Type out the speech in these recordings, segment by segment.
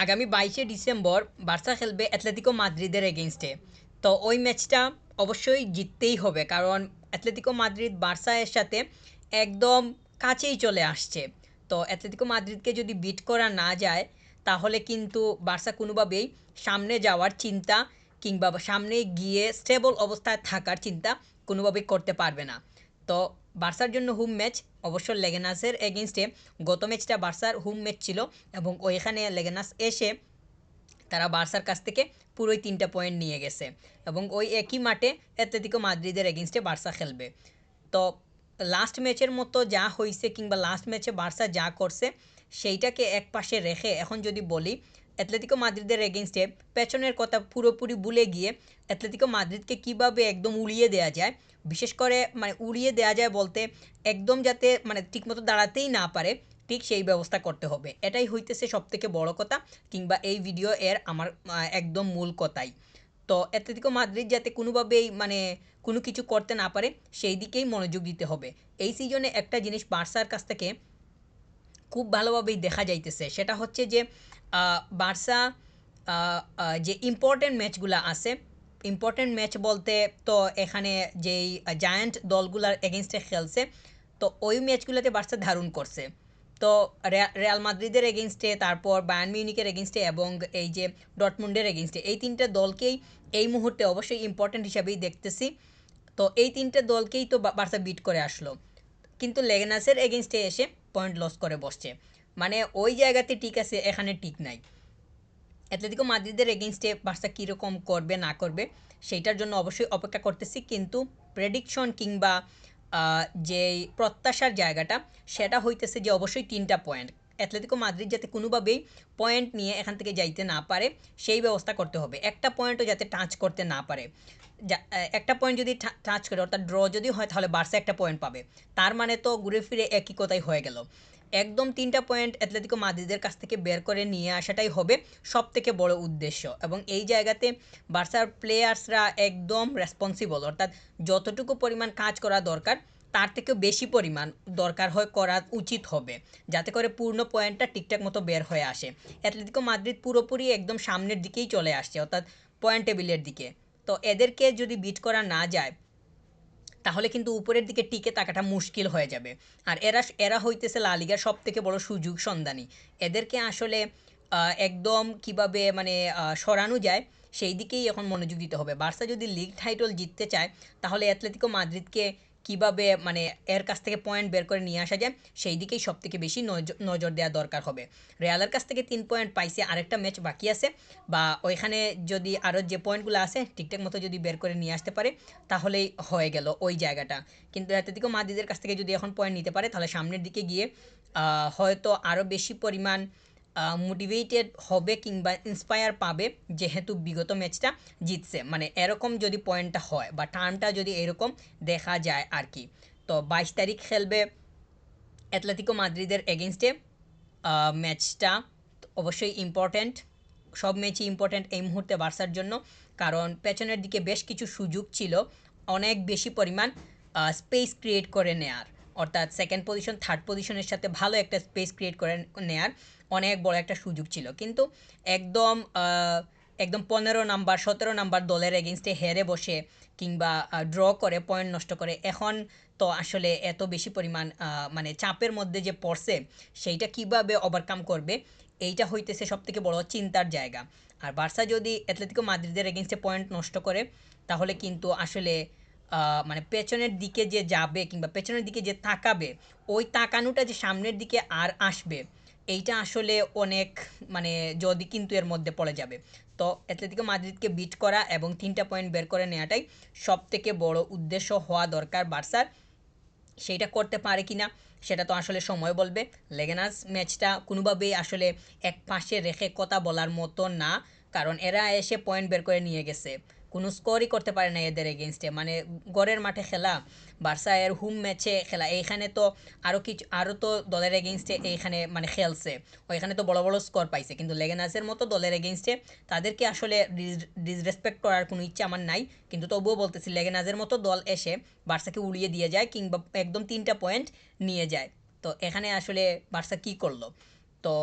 আগামী 22শে December Barca খেলবে Atletico মাদ্রিদের এগেইনস্টে। তো ওই ম্যাচটা অবশ্যই জিততেই হবে, কারণ অ্যাটলেটিকো মাদ্রিদ বার্সার সাথে একদম কাছেই চলে আসছে। তো অ্যাটলেটিকো মাদ্রিদকে যদি বিট করা না যায়, তাহলে কিন্তু বার্সা কোনোভাবেই সামনে যাওয়ার চিন্তা কিংবা সামনে গিয়ে স্টেবল অবস্থায় থাকার চিন্তা কোনোভাবেই করতে পারবে না। তো বার্সার জন্য হোম ম্যাচ অবশ্য লেগেনাসের এগেনস্টে। গত ম্যাচটা বার্সার হোম ম্যাচ ছিল এবং ওইখানে লেগেনাস এসে তারা বার্সার কাছ থেকে পুরোই 3টা পয়েন্ট নিয়ে গেছে এবং ওই একই মাঠে অ্যাটলেটিকো মাদ্রিদের এগেনস্টে বার্সা খেলবে। তো লাস্ট ম্যাচের মতো যা হয়েছে কিংবা লাস্ট ম্যাচে বার্সা যা করছে সেইটাকে এক পাশে রেখে এখন যদি বলি অ্যাটলেটিকো মাদ্রিদের এগেনস্টে পেছনের কথা পুরোপুরি ভুলে গিয়ে অ্যাটলেটিকো মাদ্রিদকে কিভাবে একদম উড়িয়ে দেওয়া যায়, বিশেষ করে মানে উড়িয়ে দেওয়া যায় বলতে একদম যাতে মানে ঠিকমতো দাঁড়াতেই না পারে, ঠিক সেই ব্যবস্থা করতে হবে। এটাই হইতেছে সবথেকে বড় কথা কিংবা এই ভিডিও এর আমার একদম মূল কথাই। তো অ্যাটলেটিকো মাদ্রিদ যাতে কোনোভাবেই মানে কোনো কিছু করতে না পারে সেই দিকেই মনোযোগ দিতে হবে। এই সিজনে একটা জিনিস বার্সার কাছ থেকে খুব ভালোভাবেই দেখা যাইতেছে, সেটা হচ্ছে যে বার্সা যে ইম্পর্টেন্ট ম্যাচগুলো আছে, ইম্পর্টেন্ট ম্যাচ বলতে তো এখানে যেই জায়ান্ট দলগুলার এগেনস্টে খেলছে, তো ওই ম্যাচগুলোতে বার্সা ধারণ করছে। তো রিয়াল মাদ্রিদের এগেনস্টে, তারপর বায়ার্ন মিউনিকের এগেনস্টে এবং এই যে ডটমুন্ডের এগেনস্টে, এই তিনটা দলকেই এই মুহূর্তে অবশ্যই ইম্পর্টেন্ট হিসাবেই দেখতেছি। তো এই তিনটে দলকেই তো বার্সা বিট করে আসলো, কিন্তু লেগনাসের এগেনস্টে এসে পয়েন্ট লস করে বসছে। মানে ওই জায়গাতে ঠিক আছে, এখানে ঠিক নাই। অ্যাটলেটিকো মাদ্রিদের এগেনস্টে বার্সা কীরকম করবে না করবে সেইটার জন্য অবশ্যই অপেক্ষা করতেছি, কিন্তু প্রেডিকশন কিংবা যেই প্রত্যাশার জায়গাটা সেটা হইতেছে যে অবশ্যই 3টা পয়েন্ট অ্যাটলেটিকো মাদ্রিদ যাতে কোনোভাবেই পয়েন্ট নিয়ে এখান থেকে যাইতে না পারে সেই ব্যবস্থা করতে হবে। একটা পয়েন্টও যাতে টাচ করতে না পারে। একটা পয়েন্ট যদি টাচ করে অর্থাৎ ড্র যদি হয় তাহলে বার্সা একটা পয়েন্ট পাবে, তার মানে তো ঘুরে ফিরে একই কথাই হয়ে গেল। একদম 3টা পয়েন্ট অ্যাটলেটিকো মাদ্রিদের কাছ থেকে বের করে নিয়ে আসাটাই হবে সব থেকে বড় উদ্দেশ্য, এবং এই জায়গাতে বার্সার প্লেয়ার্সরা একদম রেসপন্সিবল, অর্থাৎ যতটুকু পরিমাণ কাজ করা দরকার তার থেকেও বেশি পরিমাণ দরকার হয় করা উচিত হবে, যাতে করে পূর্ণ পয়েন্টটা ঠিকঠাক মতো বের হয়ে আসে। অ্যাটলেটিকো মাদ্রিদ পুরোপুরি একদম সামনের দিকেই চলে আসছে, অর্থাৎ পয়েন্ট টেবিলের দিকে। তো এদেরকে যদি বিট করা না যায় তাহলে কিন্তু উপরের দিকে টিকে থাকাটা মুশকিল হয়ে যাবে। আর এরা এরা হইতেছে লা লিগার সব থেকে বড় সুযোগ সন্ধানী। এদেরকে আসলে একদম কিভাবে মানে সরানো যায় সেই দিকেই এখন মনোযোগ দিতে হবে। বার্সা যদি লিগ টাইটল জিততে চায় তাহলে অ্যাটলেটিকো মাদ্রিদকে কিভাবে মানে এর কাছ থেকে পয়েন্ট বের করে নিয়ে আসা যায় সেই দিকেই সব থেকে বেশি নজর দেওয়া দরকার হবে। রিয়ালের কাছ থেকে 3 পয়েন্ট পাইছে, আরেকটা ম্যাচ বাকি আছে, বা ওইখানে যদি আরও যে পয়েন্টগুলো আছে ঠিকঠাক মতো যদি বের করে নিয়ে আসতে পারে তাহলেই হয়ে গেল ওই জায়গাটা। কিন্তু অ্যাটলেটিকো মাদ্রিদের কাছ থেকে যদি এখন পয়েন্ট নিতে পারে তাহলে সামনের দিকে গিয়ে হয়তো আরও বেশি পরিমাণ মোটিভেটেড হবে কিংবা ইন্সপায়ার পাবে, যেহেতু বিগত ম্যাচটা জিতছে। মানে এরকম যদি পয়েন্টটা হয় বা টার্মটা যদি এরকম দেখা যায় আর কি। তো 22 তারিখ খেলবে অ্যাটলেটিকো মাদ্রিদের এগেনস্টে। ম্যাচটা অবশ্যই ইম্পর্ট্যান্ট, সব ম্যাচই ইম্পর্ট্যান্ট এই মুহূর্তে বার্সার জন্য, কারণ পেছনের দিকে বেশ কিছু সুযোগ ছিল অনেক বেশি পরিমাণ স্পেস ক্রিয়েট করে নেয়ার, অর্থাৎ সেকেন্ড পজিশন থার্ড পজিশনের সাথে ভালো একটা স্পেস ক্রিয়েট করে নেয়ার অনেক বড় একটা সুযোগ ছিল, কিন্তু একদম একদম 15 নাম্বার 17 নাম্বার দলের এগেনস্টে হেরে বসে কিংবা ড্র করে পয়েন্ট নষ্ট করে এখন তো আসলে এত বেশি পরিমাণ মানে চাপের মধ্যে যে পড়ছে সেইটা কিভাবে ওভারকাম করবে এইটা হইতেছে সবথেকে বড় চিন্তার জায়গা। আর বার্সা যদি অ্যাটলেটিকো মাদ্রিদের এগেনস্টে পয়েন্ট নষ্ট করে তাহলে কিন্তু আসলে মানে পেছনের দিকে যে যাবে কিংবা পেছনের দিকে যে তাকাবে ওই তাকানোটা যে সামনের দিকে আর আসবে এইটা আসলে অনেক মানে যদি কিন্তু এর মধ্যে পড়ে যাবে। তো অ্যাটলেটিকো মাদ্রিদকে বিট করা এবং 3টা পয়েন্ট বের করে নেওয়াটাই সব থেকে বড় উদ্দেশ্য হওয়া দরকার বার্সার। সেইটা করতে পারে কিনা সেটা তো আসলে সময় বলবে। লেগেনাস ম্যাচটা কোনোভাবেই আসলে এক পাশে রেখে কথা বলার মতো না, কারণ এরা এসে পয়েন্ট বের করে নিয়ে গেছে, কোনো স্কোরই করতে পারে না এদের এগেনস্টে। মানে গড়ের মাঠে খেলা, বার্সা এর হোম ম্যাচে খেলা, এইখানে তো আরও তো দলের এগেনস্টে এইখানে মানে খেলছে, ওইখানে তো বড় বড় স্কোর পাইছে, কিন্তু লেগেনাসের মতো দলের এগেনস্টে তাদেরকে আসলে ডিসরেসপেক্ট করার কোনো ইচ্ছা আমার নাই, কিন্তু তবুও বলতেছি লেগেনাসের মতো দল এসে বার্সাকে উড়িয়ে দিয়ে যায় কিংবা একদম 3টা পয়েন্ট নিয়ে যায়। তো এখানে আসলে বার্সা কি করলো? তো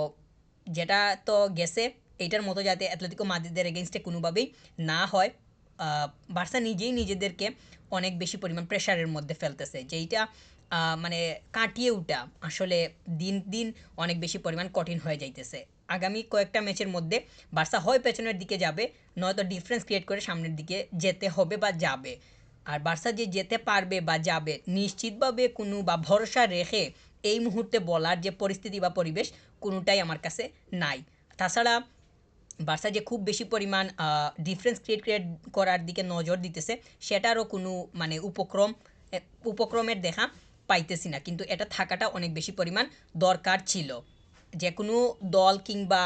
যেটা তো গেছে এইটার মতো যাতে অ্যাটলেটিকো মাদ্রিদের এগেনস্টে কোনোভাবেই না হয়। বার্সা নিজেই নিজেদেরকে অনেক বেশি পরিমাণ প্রেশারের মধ্যে ফেলতেছে, যেইটা মানে কাটিয়ে ওঠা আসলে দিন দিন অনেক বেশি পরিমাণ কঠিন হয়ে যাইতেছে। আগামী কয়েকটা ম্যাচের মধ্যে বার্সা হয় পেছনের দিকে যাবে, নয়তো ডিফারেন্স ক্রিয়েট করে সামনের দিকে যেতে হবে বা যাবে। আর বার্সা যে যেতে পারবে বা যাবে নিশ্চিতভাবে কোনো বা ভরসা রেখে এই মুহূর্তে বলার যে পরিস্থিতি বা পরিবেশ কোনোটাই আমার কাছে নাই। তাছাড়া বার্সা যে খুব বেশি পরিমাণ ডিফারেন্স ক্রিয়েট করার দিকে নজর দিতেছে সেটারও কোনো মানে উপক্রমের দেখা পাইতেছি না, কিন্তু এটা থাকাটা অনেক বেশি পরিমাণ দরকার ছিল। যে কোনো দল কিংবা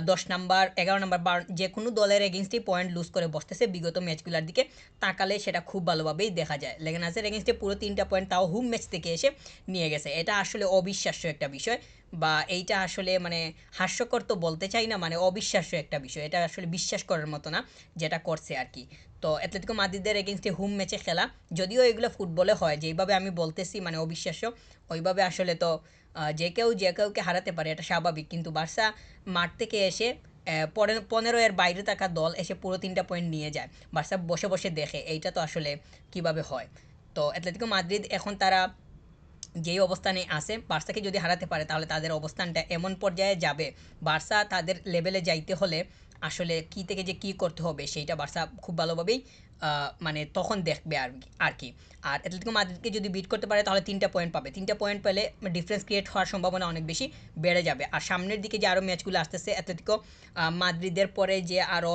10 নাম্বার 11 নাম্বার বা যে কোনো দলের এগেনস্টেই পয়েন্ট লুজ করে বসতেছে বিগত ম্যাচগুলোর দিকে তাকালে সেটা খুব ভালোভাবেই দেখা যায়। লেগানাসের এগেনস্টে পুরো 3টা পয়েন্ট তাও হোম ম্যাচ থেকে এসে নিয়ে গেছে, এটা আসলে অবিশ্বাস্য একটা বিষয়। বা এইটা আসলে মানে হাস্যকর তো বলতে চাই না, মানে অবিশ্বাস্য একটা বিষয়, এটা আসলে বিশ্বাস করার মতো না যেটা করছে আর কি। তো অ্যাটলেটিকো মাদ্রিদের এগেনস্টে হোম ম্যাচে খেলা, যদিও এগুলো ফুটবলে হয় যেইভাবে আমি বলতেছি মানে অবিশ্বাস্য, ওইভাবে আসলে তো যে কেউকে হারাতে পারে এটা স্বাভাবিক, কিন্তু বার্সা মাঠ থেকে এসে 15 এর বাইরে থাকা দল এসে পুরো 3টা পয়েন্ট নিয়ে যায়, বার্সা বসে বসে দেখে, এইটা তো আসলে কিভাবে হয়। তো অ্যাটলেটিকো মাদ্রিদ এখন তারা যেই অবস্থানে আছে বার্সাকে যদি হারাতে পারে তাহলে তাদের অবস্থানটা এমন পর্যায়ে যাবে, বার্সা তাদের লেভেলে যাইতে হলে আসলে কি থেকে যে কি করতে হবে সেইটা বার্সা খুব ভালোভাবেই মানে তখন দেখবে আর কি। আর অ্যাটলেটিকো মাদ্রিদকে যদি বিট করতে পারে তাহলে 3টা পয়েন্ট পাবে, 3টা পয়েন্ট পেলে ডিফারেন্স ক্রিয়েট হওয়ার সম্ভাবনা অনেক বেশি বেড়ে যাবে। আর সামনের দিকে যে আরও ম্যাচগুলো আসতেছে অ্যাটলেটিকো মাদ্রিদের পরে যে আরও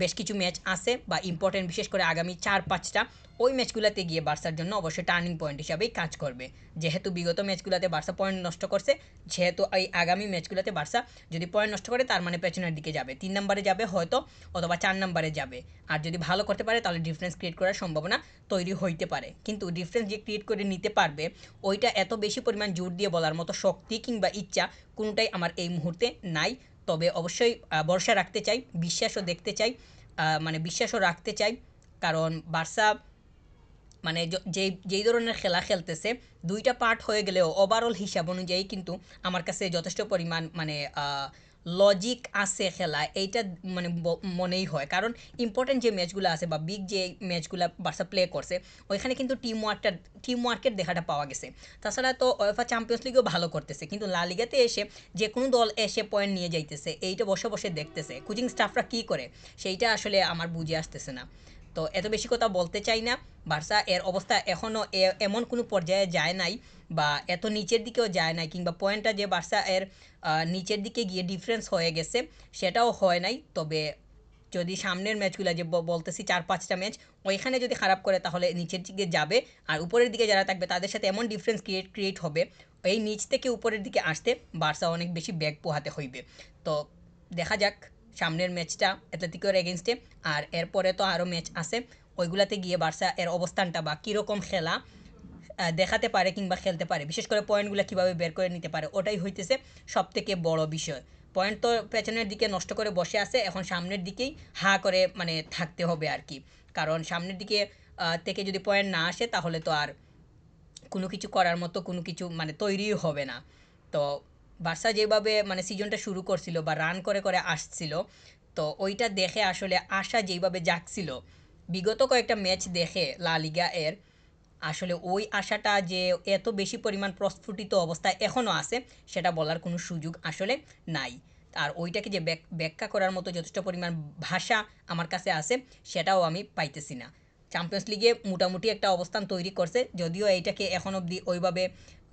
বেশ কিছু ম্যাচ আছে বা ইম্পর্টেন্ট, বিশেষ করে আগামী 4-5টা, ওই ম্যাচগুলোতে গিয়ে বার্সার জন্য অবশ্যই টার্নিং পয়েন্ট হিসাবেই কাজ করবে। যেহেতু বিগত ম্যাচগুলোতে বার্সা পয়েন্ট নষ্ট করছে, যেহেতু এই আগামী ম্যাচগুলোতে বার্সা যদি পয়েন্ট নষ্ট করে তার মানে পেছনের দিকে যাবে, 3 নম্বরে যাবে হয়তো, অথবা 4 নম্বরে যাবে। আর যদি ভালো করতে পারে তাহলে ডিফারেন্স ক্রিয়েট করার সম্ভাবনা তৈরি হইতে পারে, কিন্তু ডিফারেন্স যে ক্রিয়েট করে নিতে পারবে ওইটা এত বেশি পরিমাণ জোর দিয়ে বলার মতো শক্তি কিংবা ইচ্ছা কোনোটাই আমার এই মুহূর্তে নাই। তবে অবশ্যই ভরসা রাখতে চাই, বিশ্বাসও দেখতে চাই, মানে বিশ্বাসও রাখতে চাই, কারণ বার্সা মানে যেই ধরনের খেলা খেলতেছে 2টা পার্ট হয়ে গেলেও ওভারঅল হিসাব অনুযায়ী কিন্তু আমার কাছে যথেষ্ট পরিমাণ মানে লজিক আছে খেলা এইটা, মানে মনেই হয়। কারণ ইম্পর্টেন্ট যে ম্যাচগুলো আছে বা বিগ যে ম্যাচগুলো বার্সা প্লে করছে ওইখানে কিন্তু টিম ওয়ার্কের দেখাটা পাওয়া গেছে। তাছাড়া তো ওয়েফা চ্যাম্পিয়ন্স লিগও ভালো করতেছে, কিন্তু লা লিগাতে এসে যে কোনো দল এসে পয়েন্ট নিয়ে যাইতেছে, এইটা বসে বসে দেখতেছে কোচিং স্টাফরা কী করে সেইটা আসলে আমার বুঝে আসতেছে না। তো এত বেশি কথা বলতে চাই না, বার্সা এর অবস্থা এখনও এমন কোনো পর্যায়ে যায় নাই বা এত নিচের দিকেও যায় নাই, কিংবা পয়েন্টটা যে বার্সা এর নিচের দিকে গিয়ে ডিফারেন্স হয়ে গেছে সেটাও হয় নাই। তবে যদি সামনের ম্যাচগুলো যে বলতেছি 4-5টা ম্যাচ ওইখানে যদি খারাপ করে তাহলে নিচের দিকে যাবে, আর উপরের দিকে যারা থাকবে তাদের সাথে এমন ডিফারেন্স ক্রিয়েট হবে এই নিচ থেকে উপরের দিকে আসতে বার্সা অনেক বেশি ব্যাগ পোহাতে হইবে। তো দেখা যাক সামনের ম্যাচটা অ্যাটলেটিকোর এগেনস্টে, আর এরপরে তো আরও ম্যাচ আছে, ওইগুলাতে গিয়ে বার্সা এর অবস্থানটা বা কীরকম খেলা দেখাতে পারে কিংবা খেলতে পারে, বিশেষ করে পয়েন্টগুলো কীভাবে বের করে নিতে পারে, ওটাই হইতেছে সবথেকে বড় বিষয়। পয়েন্ট তো পেছনের দিকে নষ্ট করে বসে আছে, এখন সামনের দিকেই হা করে মানে থাকতে হবে আর কি। কারণ সামনের দিকে থেকে যদি পয়েন্ট না আসে তাহলে তো আর কোনো কিছু করার মতো কোনো কিছু মানে তৈরিই হবে না। তো বার্সা যেভাবে মানে সিজনটা শুরু করছিল বা রান করে করে আসছিল, তো ওইটা দেখে আসলে আশা যেইভাবে জাগছিল বিগত কয়েকটা ম্যাচ দেখে লা লিগা এর, আসলে ওই আশাটা যে এত বেশি পরিমাণ প্রস্ফুটিত অবস্থায় এখনও আছে সেটা বলার কোনো সুযোগ আসলে নাই। আর ওইটাকে যে ব্যাখ্যা করার মতো যথেষ্ট পরিমাণ ভাষা আমার কাছে আছে সেটাও আমি পাইতেছি না। চ্যাম্পিয়ন্স লিগে মোটামুটি একটা অবস্থান তৈরি করছে, যদিও এইটাকে এখন অবধি ওইভাবে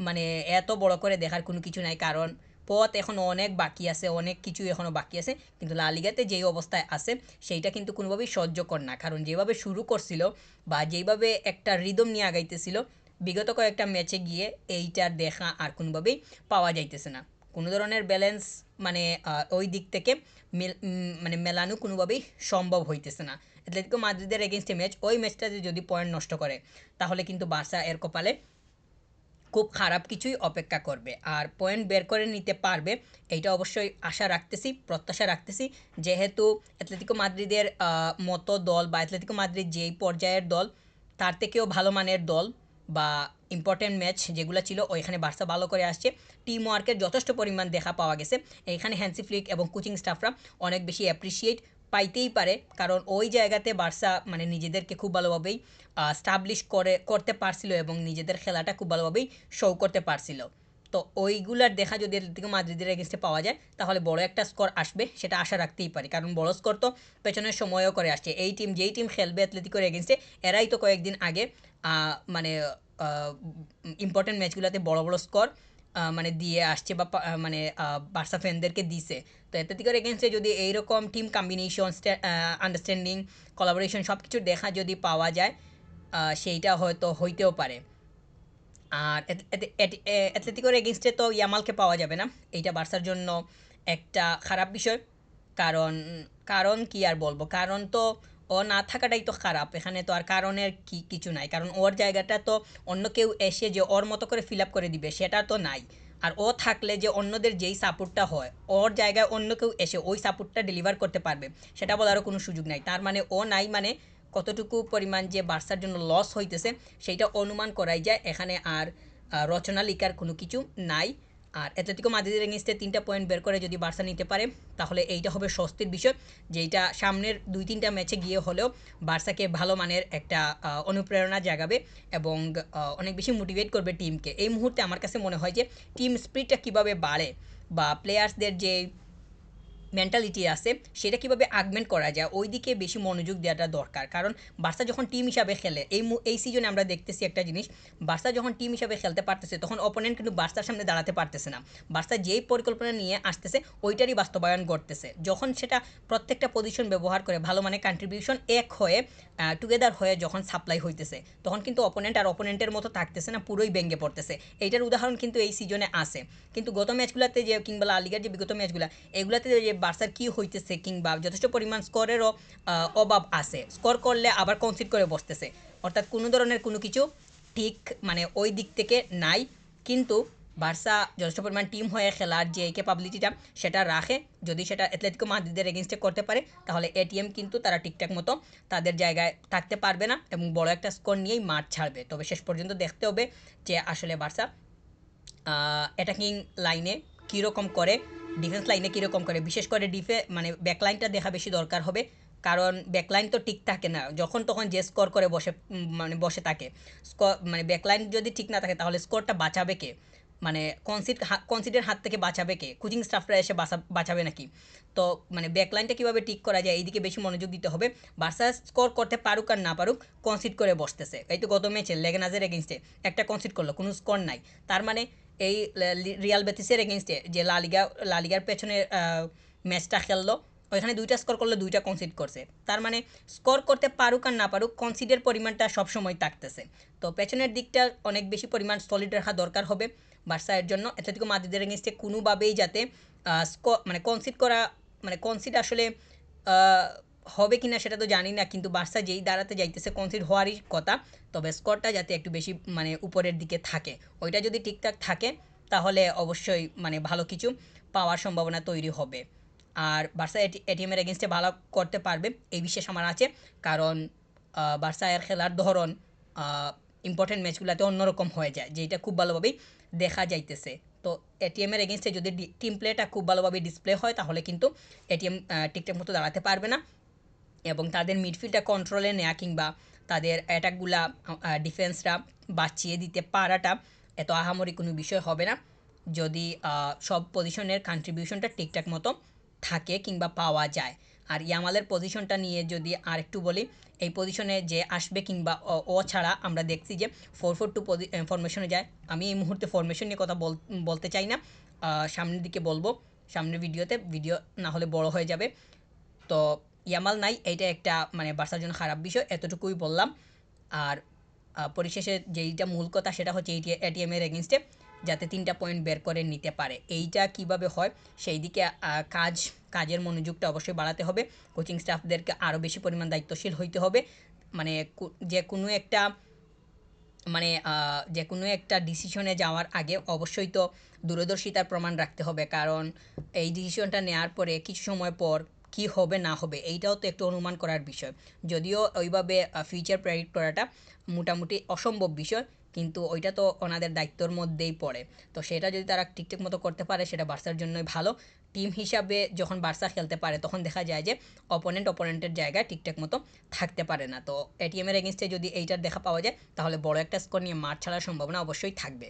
মানে এত বড় করে দেখার কোনো কিছু নাই, কারণ পথ এখনও অনেক বাকি আছে, অনেক কিছু এখনও বাকি আছে। কিন্তু লা লিগাতে যেই অবস্থায় আছে সেইটা কিন্তু কোনোভাবেই সহ্যকর না, কারণ যেভাবে শুরু করছিল বা যেইভাবে একটা রিদম নিয়ে আগাইতেছিল বিগত কয়েকটা ম্যাচে গিয়ে এইটার দেখা আর কোনোভাবেই পাওয়া যাইতেছে না। কোনো ধরনের ব্যালেন্স মানে ওই দিক থেকে মানে মেলানো কোনোভাবেই সম্ভব হইতেছে না। অ্যাটলেটিকো মাদ্রিদের এগেনস্টে ম্যাচ, ওই ম্যাচটাতে যদি পয়েন্ট নষ্ট করে তাহলে কিন্তু বার্সা এর কপালে খুব খারাপ কিছুই অপেক্ষা করবে, আর পয়েন্ট বের করে নিতে পারবে এইটা অবশ্যই আশা রাখতেছি, প্রত্যাশা রাখতেছি। যেহেতু অ্যাটলেটিকো মাদ্রিদের মতো দল বা অ্যাটলেটিকো মাদ্রিদ যেই পর্যায়ের দল তার থেকেও ভালো মানের দল বা ইম্পর্টেন্ট ম্যাচ যেগুলো ছিল ওইখানে বার্সা ভালো করে আসছে, টিম ওয়ার্কের যথেষ্ট পরিমাণ দেখা পাওয়া গেছে। এখানে হ্যান্সি ফ্লিক এবং কোচিং স্টাফরা অনেক বেশি অ্যাপ্রিসিয়েট পাইতেই পারে, কারণ ওই জায়গাতে বার্সা মানে নিজেদেরকে খুব ভালোভাবেই স্টাবলিশ করতে পারছিল এবং নিজেদের খেলাটা খুব ভালোভাবেই শো করতে পারছিল। তো ওইগুলার দেখা যদি অ্যাটলেটিকো মাদ্রিদের এগেনস্টে পাওয়া যায় তাহলে বড় একটা স্কোর আসবে, সেটা আশা রাখতেই পারি, কারণ বড় স্কোর তো পেছনের সময়ও করে আসছে। এই টিম যেই টিম খেলবে অ্যাটলেটিকোর এগেনস্টে এরাই তো কয়েকদিন আগে মানে ইম্পর্টেন্ট ম্যাচগুলোতে বড় বড় স্কোর মানে দিয়ে আসছে বা মানে বার্সা ফ্যানদেরকে দিছে। তো অ্যাটলেটিকোর এগেনস্টে যদি এইরকম টিম কম্বিনেশন, আন্ডারস্ট্যান্ডিং, কোলাবোরেশন সব কিছু দেখা যদি পাওয়া যায়, সেইটা হয়তো হইতেও পারে। আর অ্যাটলেটিকোর এগেনস্টে তো ইয়ামালকে পাওয়া যাবে না, এইটা বার্সার জন্য একটা খারাপ বিষয়। কারণ কারণ কি আর বলবো, কারণ তো ও না থাকাটাই তো খারাপ, এখানে তো আর কারণের কিছু নাই, কারণ ওর জায়গাটা তো অন্য কেউ এসে যে ওর মতো করে ফিল আপ করে দিবে সেটা তো নাই। আর ও থাকলে যে অন্যদের যেই সাপোর্টটা হয় ওর জায়গায় অন্য কেউ এসে ওই সাপোর্টটা ডেলিভার করতে পারবে সেটা বলারও কোনো সুযোগ নাই। তার মানে ও নাই মানে কতটুকু পরিমাণ যে বার্সার জন্য লস হইতেছে সেইটা অনুমান করাই যায়। এখানে আর রচনা লিখার কোনো কিছু নাই। আর অ্যাটলেটিকো মাদ্রিদের এগেইনস্টে 3টা পয়েন্ট বের করে যদি বার্সা নিতে পারে তাহলে এইটা হবে স্বস্তির বিষয়, যেইটা সামনের 2-3টা ম্যাচে গিয়ে হলেও বার্সাকে ভালো মানের একটা অনুপ্রেরণা জাগাবে এবং অনেক বেশি মোটিভেট করবে টিমকে। এই মুহূর্তে আমার কাছে মনে হয় যে টিম স্পিরিটটা কীভাবে বাড়ে বা প্লেয়ার্সদের যে মেন্টালিটি আছে সেটা কীভাবে আগমেন্ট করা যায় ওই দিকে বেশি মনোযোগ দেওয়াটা দরকার। কারণ বার্সা যখন টিম হিসাবে খেলে এই সিজনে আমরা দেখতেছি একটা জিনিস, বার্সা যখন টিম হিসাবে খেলতে পারতেছে তখন অপোনেন্ট কিন্তু বার্সার সামনে দাঁড়াতে পারতেছে না। বার্সা যেই পরিকল্পনা নিয়ে আসতেছে ওইটারই বাস্তবায়ন করতেছে। যখন সেটা প্রত্যেকটা পজিশন ব্যবহার করে ভালো মানে কন্ট্রিবিউশন এক হয়ে টুগেদার হয়ে যখন সাপ্লাই হইতেছে তখন কিন্তু অপোনেন্ট আর অপোনেন্টের মতো থাকতেছে না, পুরোই ভেঙে পড়তেছে। এইটার উদাহরণ কিন্তু এই সিজনে আছে। কিন্তু গত ম্যাচগুলোতে যে কিংবা লা লিগার যে বিগত ম্যাচগুলো এগুলাতে যে বার্সার কী হইতেছে কিংবা যথেষ্ট পরিমাণ স্কোরেরও অভাব আছে, স্কোর করলে আবার কনসিড করে বসতেছে, অর্থাৎ কোনো ধরনের কোনো কিছু ঠিক মানে ওই দিক থেকে নাই। কিন্তু বার্সা যথেষ্ট পরিমাণ টিম হয়ে খেলার যে ক্যাপাবিলিটিটা সেটা রাখে, যদি সেটা অ্যাটলেটিকো মাদ্রিদের এগেনস্টে করতে পারে তাহলে এটিএম কিন্তু তারা ঠিকঠাক মতো তাদের জায়গায় থাকতে পারবে না এবং বড় একটা স্কোর নিয়েই মাঠ ছাড়বে। তবে শেষ পর্যন্ত দেখতে হবে যে আসলে বার্সা অ্যাটাকিং লাইনে কীরকম করে, ডিফেন্স লাইনে কীরকম করে, বিশেষ করে মানে ব্যাকলাইনটা দেখা বেশি দরকার হবে। কারণ ব্যাকলাইন তো ঠিক থাকে না, যখন তখন যে স্কোর করে মানে বসে থাকে। মানে ব্যাকলাইন যদি ঠিক না থাকে তাহলে স্কোরটা বাঁচাবে কে, মানে কনসিডের হাত থেকে বাঁচাবে কে, কোচিং স্টাফরা এসে বাঁচাবে নাকি? তো মানে ব্যাকলাইনটা কীভাবে ঠিক করা যায় এইদিকে বেশি মনোযোগ দিতে হবে। বার্সা স্কোর করতে পারুক আর না পারুক কনসিড করে বসতেছে। এই তো গত ম্যাচে লেগনাজের এগেনস্টে একটা কনসিড করলো, কোনো স্কোর নাই। তার মানে এই রিয়াল বেতিসের এগেনস্টে যে লালিগার পেছনে ম্যাচটা খেললো ওইখানে 2টা স্কোর করলো, 2টা কনসিড করছে। তার মানে স্কোর করতে পারুক আর না পারুক কনসিডের পরিমাণটা সবসময় থাকতেছে। তো পেছনের দিকটা অনেক বেশি পরিমাণ সলিড রাখা দরকার হবে বার্সার জন্য। অ্যাটলেটিকো মাদ্রিদের এগেনস্টে কোনোভাবেই যাতে মানে কনসিড আসলে হবে কিনা সেটা তো জানি না, কিন্তু বার্সা যেই দাঁড়াতে যাইতেছে কনসিড হওয়ারই কথা, তবে স্কোরটা যাতে একটু বেশি মানে উপরের দিকে থাকে, ওইটা যদি ঠিকঠাক থাকে তাহলে অবশ্যই মানে ভালো কিছু পাওয়ার সম্ভাবনা তৈরি হবে। আর বার্সা এটিএমের এগেনস্টে ভালো করতে পারবে এই বিশ্বাস আমার আছে, কারণ বার্সা এর খেলার ধরন ইম্পর্টেন্ট ম্যাচগুলোতে অন্যরকম হয়ে যায়, যেটা খুব ভালোভাবেই দেখা যাইতেছে। তো এটিএমের এগেনস্টে যদি টিম প্লেটা খুব ভালোভাবে ডিসপ্লে হয় তাহলে কিন্তু এটিএম ঠিকঠাক মতো দাঁড়াতে পারবে না এবং তাদের মিডফিল্ডটা কন্ট্রোলে নেওয়া কিংবা তাদের অ্যাটাকগুলা ডিফেন্সরা বাঁচিয়ে দিতে পারাটা এত আহামরি কোনো বিষয় হবে না যদি সব পজিশনের কন্ট্রিবিউশনটা ঠিকঠাক মতো থাকে কিংবা পাওয়া যায়। আর ইয়ামালের পজিশনটা নিয়ে যদি আর একটু বলি, এই পজিশনে যে আসবে কিংবা ও ছাড়া আমরা দেখছি যে 4-4-2 ফরমেশনে যায়। আমি এই মুহূর্তে ফরমেশন নিয়ে কথা বলতে চাই না, সামনের দিকে বলবো, সামনের ভিডিও না হলে বড় হয়ে যাবে। তো ইয়ামাল নাই, এইটা একটা মানে বার্সার জন্য খারাপ বিষয়, এতটুকুই বললাম। আর পরিশেষে যেইটা মূল কথা সেটা হচ্ছে এটিএমের এগেনস্টে যাতে 3টা পয়েন্ট বের করে নিতে পারে, এইটা কিভাবে হয় সেই দিকে কাজের মনোযোগটা অবশ্যই বাড়াতে হবে। কোচিং স্টাফদেরকে আরও বেশি পরিমাণ দায়িত্বশীল হইতে হবে। মানে যে কোনো একটা মানে যে কোনো একটা ডিসিশনে যাওয়ার আগে অবশ্যই তো দূরদর্শিতার প্রমাণ রাখতে হবে, কারণ এই ডিসিশনটা নেওয়ার পরে কিছু সময় পর কি হবে না হবে এইটাও তো একটু অনুমান করার বিষয়। যদিও ওইভাবে ফিউচার প্রেডিক্ট করাটা মোটামুটি অসম্ভব বিষয়, কিন্তু ওইটা তো ওনাদের দায়িত্বর মধ্যেই পড়ে। তো সেটা যদি তারা ঠিকঠাক মতো করতে পারে সেটা বার্সার জন্যই ভালো। টিম হিসাবে যখন বার্সা খেলতে পারে তখন দেখা যায় যে অপোনেন্টের জায়গায় ঠিকঠাক মতো থাকতে পারে না। তো এটিএমের এগেনস্টে যদি এইটার দেখা পাওয়া যায় তাহলে বড় একটা স্কোর নিয়ে মাঠ ছাড়ার সম্ভাবনা অবশ্যই থাকবে।